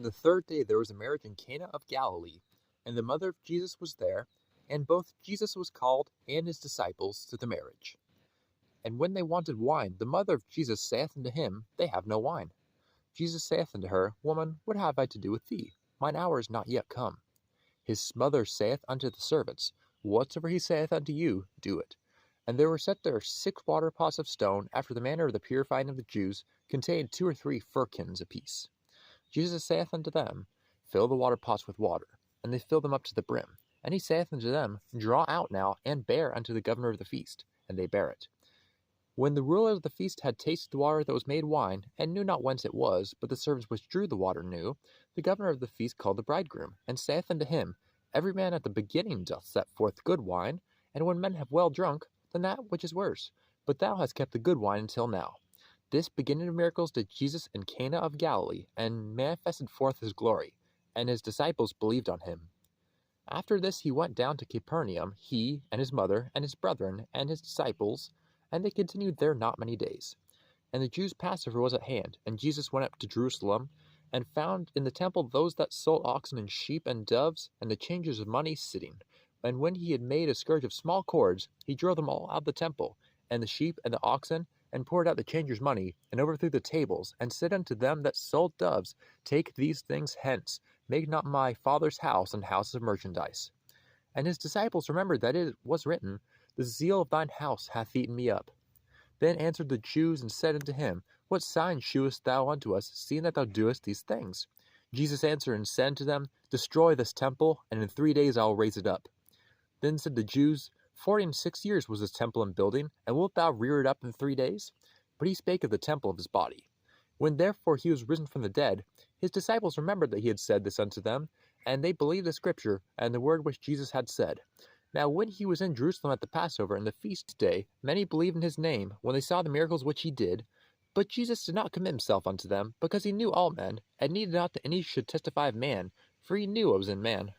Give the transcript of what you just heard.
the third day there was a marriage in Cana of Galilee, and the mother of Jesus was there, and both Jesus was called and his disciples to the marriage. And when they wanted wine, the mother of Jesus saith unto him, They have no wine. Jesus saith unto her, Woman, what have I to do with thee? Mine hour is not yet come. His mother saith unto the servants, Whatsoever he saith unto you, do it. And there were set there 6 water pots of stone, after the manner of the purifying of the Jews, contained 2 or 3 firkins apiece. Jesus saith unto them, Fill the water pots with water. And they filled them up to the brim. And he saith unto them, Draw out now, and bear unto the governor of the feast. And they bare it. When the ruler of the feast had tasted the water that was made wine, and knew not whence it was, but the servants which drew the water knew, the governor of the feast called the bridegroom, and saith unto him, Every man at the beginning doth set forth good wine, and when men have well drunk, then that which is worse. But thou hast kept the good wine until now. This beginning of miracles did Jesus in Cana of Galilee, and manifested forth his glory, and his disciples believed on him. After this he went down to Capernaum, he, and his mother, and his brethren, and his disciples, and they continued there not many days. And the Jews' Passover was at hand, and Jesus went up to Jerusalem, and found in the temple those that sold oxen and sheep and doves, and the changers of money sitting. And when he had made a scourge of small cords, he drove them all out of the temple, and the sheep and the oxen, and poured out the changers' money, and overthrew the tables, and said unto them that sold doves, Take these things hence, make not my Father's house an house of merchandise. And his disciples remembered that it was written, The zeal of thine house hath eaten me up. Then answered the Jews, and said unto him, What sign shewest thou unto us, seeing that thou doest these things? Jesus answered and said unto them, Destroy this temple, and in 3 days I will raise it up. Then said the Jews, 46 years was this temple in building, and wilt thou rear it up in 3 days? But he spake of the temple of his body. When therefore he was risen from the dead, his disciples remembered that he had said this unto them, and they believed the scripture, and the word which Jesus had said. Now when he was in Jerusalem at the Passover and the feast day, many believed in his name, when they saw the miracles which he did. But Jesus did not commit himself unto them, because he knew all men, and needed not that any should testify of man, for he knew what was in man.